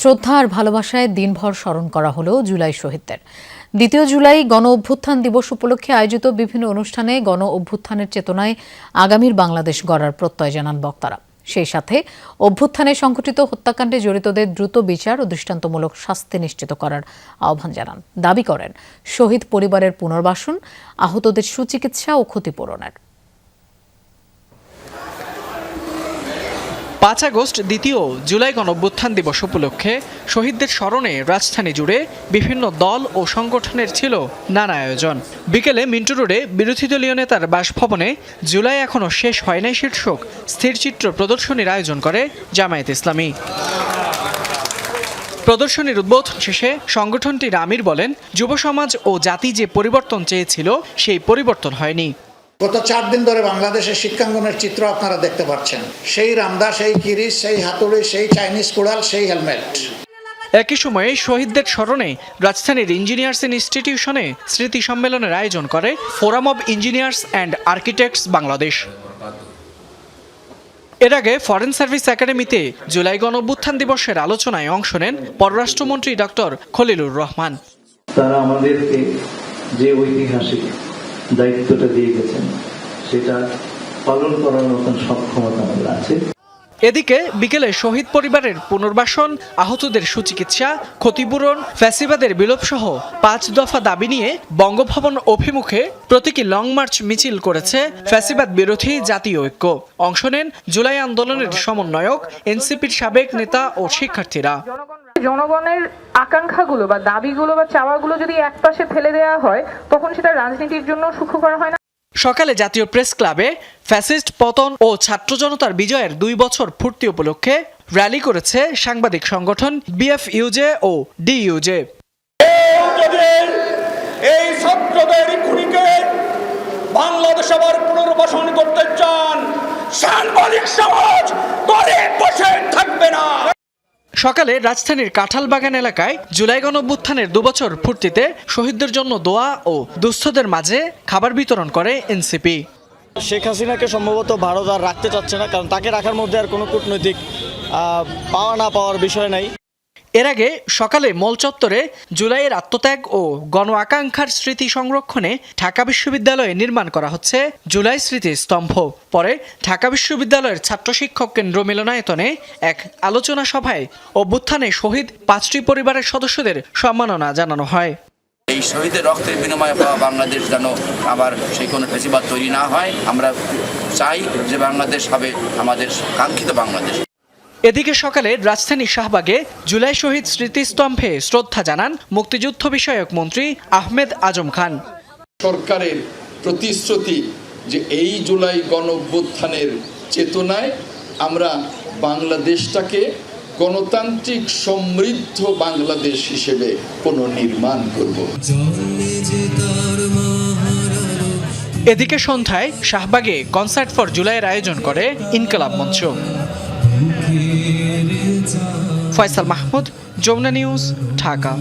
শ্রদ্ধা আর ভালোবাসায় দিনভর স্মরণ করা হলো জুলাই শহীদদের। ২ জুলাই গণ অভ্যুত্থান দিবস উপলক্ষে আয়োজিত বিভিন্ন অনুষ্ঠানে গণ অভ্যুত্থানের চেতনায় আগামীর বাংলাদেশ গড়ার প্রত্যয় জানান বক্তারা। সেই সাথে অভ্যুত্থানে সংঘটিত হত্যাকাণ্ডে জড়িতদের দ্রুত বিচার ও দৃষ্টান্তমূলক শাস্তি নিশ্চিত করার আহ্বান জানান। দাবি করেন শহীদ পরিবারের পুনর্বাসন, আহতদের সুচিকিৎসা ও ক্ষতিপূরণের। ৫ আগস্ট ২ জুলাই গণঅভ্যুত্থান দিবস উপলক্ষে শহীদদের স্মরণে রাজধানী জুড়ে বিভিন্ন দল ও সংগঠনের ছিল নানা আয়োজন। বিকেলে মিন্টু রোডে বিরোধী দলীয় নেতার বাসভবনে জুলাই এখনও শেষ হয় নাই শীর্ষক স্থিরচিত্র প্রদর্শনীর আয়োজন করে জামায়াত ইসলামী। প্রদর্শনীর উদ্বোধন শেষে সংগঠনটির আমির বলেন, যুব সমাজ ও জাতি যে পরিবর্তন চেয়েছিল সেই পরিবর্তন হয়নি। গত 4 দিন ধরে বাংলাদেশের শিক্ষাঙ্গনের চিত্র আপনারা দেখতে পাচ্ছেন। সেই রামদা, সেই কিরিশ, সেই হাতুড়ি, সেই চাইনিজ কুড়াল, সেই হেলমেট। একই সময়ে শহীদদের স্মরণে রাজধানীর ইঞ্জিনিয়ার্স ইনস্টিটিউশনে স্মৃতি সম্মেলনের আয়োজন করে forum of engineers and architects Bangladesh. এর আগে ফরেন সার্ভিস একাডেমিতে জুলাই গণঅভ্যুত্থান দিবসের আলোচনায় অংশ নেন পররাষ্ট্রমন্ত্রী ডক্টর খলিলুর রহমান। তারা আমাদেরকে যে ঐতিহাসিক দায়িত্বটা দিয়ে গেছেন সেটা পালন করার মতন সক্ষমতা আমাদের আছে। এদিকে বিকেলে শহীদ পরিবারের পুনর্বাসন, আহতদের সুচিকিৎসা, ক্ষতিপূরণ, ফ্যাসিবাদের বিলোপ সহ 5 দফা দাবি নিয়ে বঙ্গভবন অভিমুখে প্রতীকী লং মার্চ মিছিল করেছে ফ্যাসিবাদ বিরোধী জাতীয় ঐক্য। অংশ নেন জুলাই আন্দোলনের সমন্বয়ক, এনসিপির সাবেক নেতা ও শিক্ষার্থীরা। জনগণের আকাঙ্ক্ষাগুলো বা দাবিগুলো বা চাওয়াগুলো যদি একপাশে ফেলে দেওয়া হয় তখন সেটা রাজনীতির জন্য সুখকর হয় না। সকালে জাতীয় প্রেস ক্লাবে ফ্যাসিস্ট পতন ও ছাত্র জনতার বিজয়ের 2 বছর পূর্তি উপলক্ষে র্যালি করেছে সাংবাদিক সংগঠন বিএফইউজে ও ডিইউজে। এই ছাত্রদের খুনিকে বাংলাদেশ আবার পুনর্বাসন করতে চান, সাংবাদিক সমাজ ঘরে বসে থাকবে না। সকালে রাজধানীর কাঁঠালবাগান এলাকায় জুলাই গণঅভ্যুত্থানের 2 বছর পূর্তিতে শহীদদের জন্য দোয়া ও দুস্থদের মাঝে খাবার বিতরণ করে এনসিপি। শেখ হাসিনাকে সম্ভবত ভারত আর রাখতে চাচ্ছে না, কারণ তাকে রাখার মধ্যে আর কোনো কূটনৈতিক পাওয়া না পাওয়ার বিষয় নাই। এর আগে সকালে মল চত্বরে জুলাইয়ের আত্মত্যাগ ও গণ আকাঙ্ক্ষার স্মৃতি সংরক্ষণে ঢাকা বিশ্ববিদ্যালয়ে নির্মাণ করা হচ্ছে জুলাই স্মৃতি স্তম্ভ। পরে ঢাকা বিশ্ববিদ্যালয়ের ছাত্র শিক্ষক কেন্দ্র মিলনায়তনে এক আলোচনা সভায় অভ্যুত্থানে শহীদ 5টি পরিবারের সদস্যদের সম্মাননা জানানো হয়। এই শহীদের রক্তের বিনিময়ে পাওয়া বাংলাদেশ যেন আবার সেই কোনো ফ্যাসিবাদ তৈরি না হয়। আমরা চাই যে বাংলাদেশ হবে আমাদের কাঙ্ক্ষিত বাংলাদেশ। এদিকে সকালে রাজধানীর শাহবাগে জুলাই শহীদ স্মৃতিস্তম্ভে শ্রদ্ধা জানান মুক্তিযুদ্ধ বিষয়ক মন্ত্রী আহমেদ আজম খান। সরকারের প্রতিশ্রুতি যে এই জুলাই গণঅভ্যুত্থানের চেতনায় আমরা বাংলাদেশটাকে গণতান্ত্রিক সমৃদ্ধ বাংলাদেশ হিসেবে পুনর্নির্মাণ করব। এদিকে সন্ধ্যায় শাহবাগে কনসার্ট ফর জুলাইয়ের আয়োজন করে ইনকলাব মঞ্চ। ফয়সাল মাহমুদ, যমুনা নিউজ, ঢাকা।